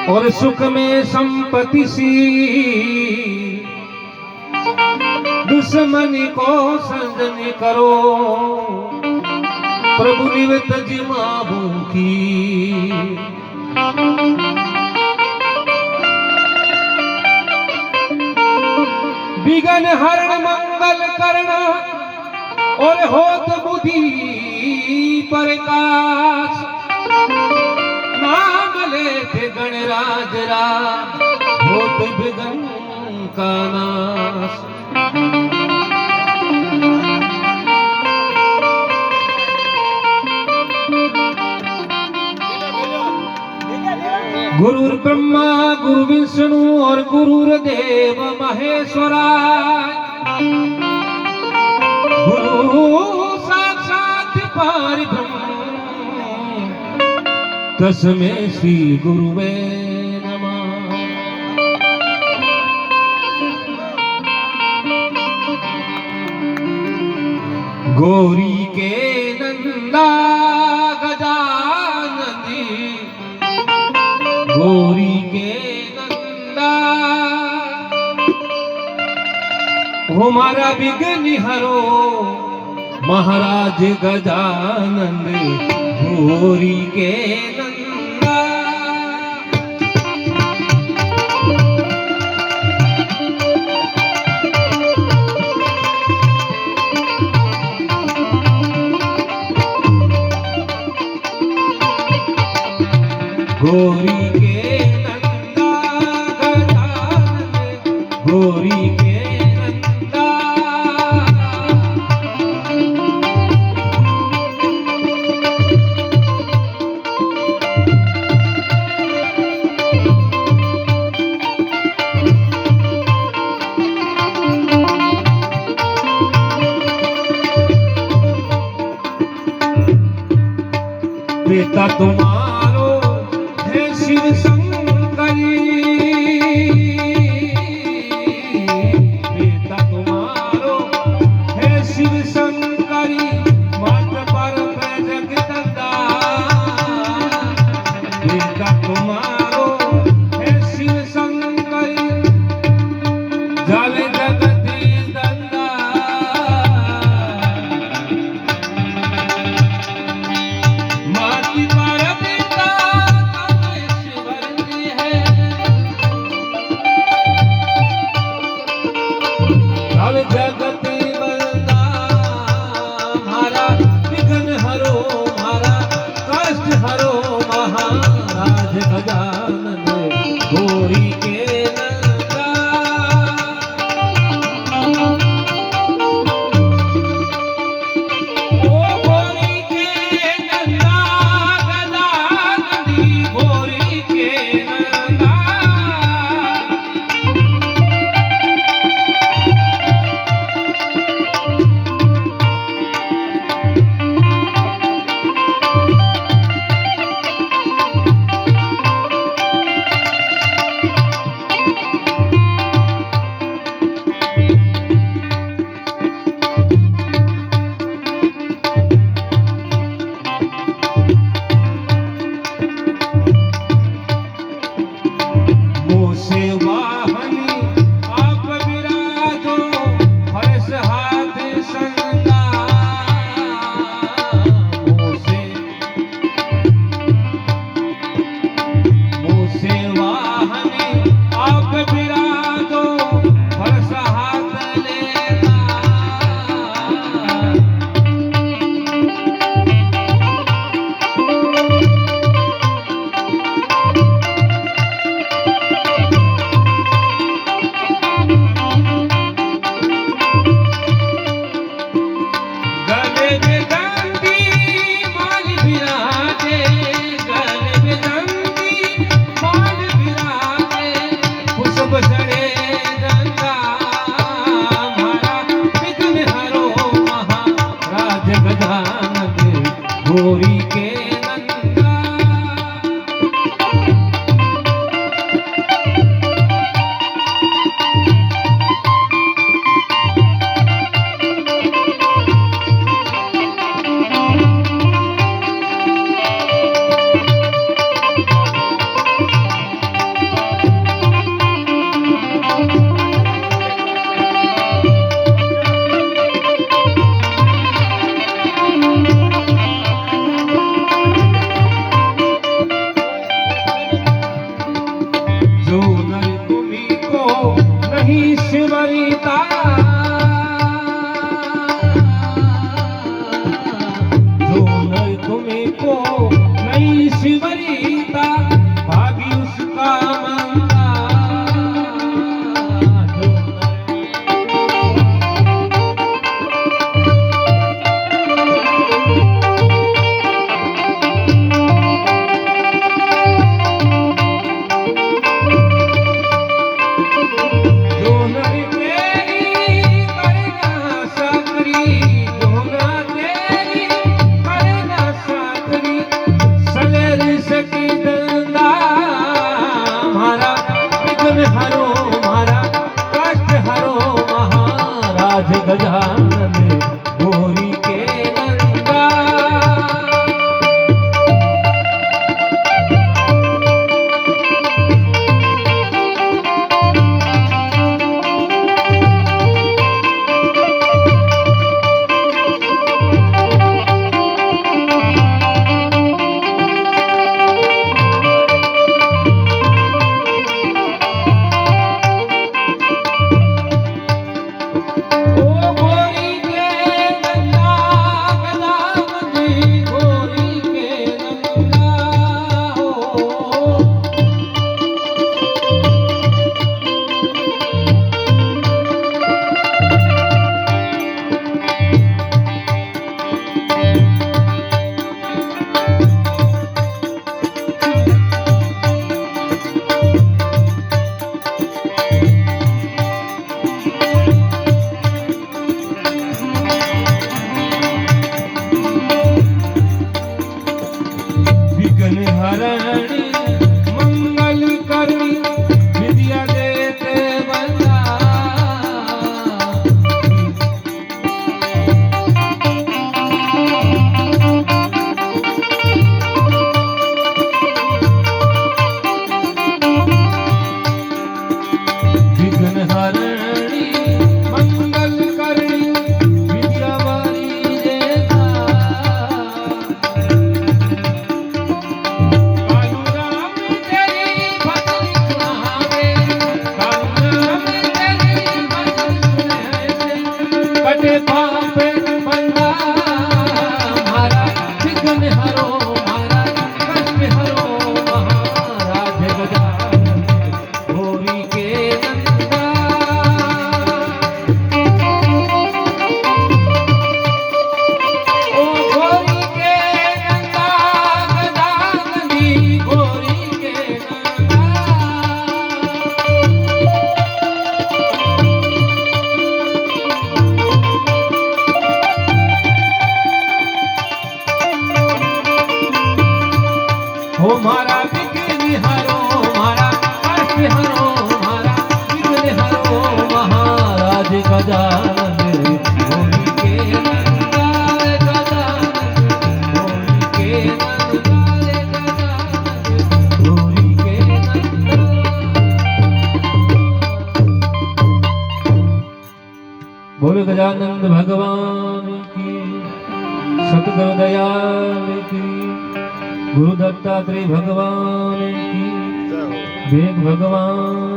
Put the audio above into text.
और सुख में संपत्ति सी दुश्मनी को संजनी करो प्रभु निवत जिमा भूखी विघ्न हरण मंगल करना और होत बुद्धि प्रकाश नाम लेते गणराज रा होत विघ्न का नाश। गुरुर् ब्रह्मा गुरु विष्णु और गुरुर्देव महेश्वरा गुरु साक्षात परब्रह्म तस्मै श्री गुरुवे नमः। गौरी के नंदा गजानंदी गौरी के नंदा हमारा विघ्न हरो महाराज गजानंद गौरी के नंदा। गौरी के नंदा गजानंद गौरी के नंदा पिता तुम्हारो है शिव शंकरी पिता तुम्हारो है शिव शंकरी मात पर जगदंदा पिता तुम्हारो है शिव शंकरी जल जगती दंदा माती पर पिता जगत बंदा मारा विघ्न हरो मारा कष्ट हरो महाराज गजानन गौरी के नंदा। ओ गौरी के नंदा गजानंदी गौरी के नंदा। गौरी के नंदा। મારા વિઘ્ન હરો મારા કષ્ટ હરો મારા વિઘ્ન હરો મહારાજ ગજાનન ગોરી કે નંદાય ગજાનન ગોરી કે નંદાય ગજાનન ગોરી કે નંદાય। બોલ ગજાનંદ ભગવાન की सतगुरु दयाल की गुरु दत्तात्रेय भगवान की वेद भगवान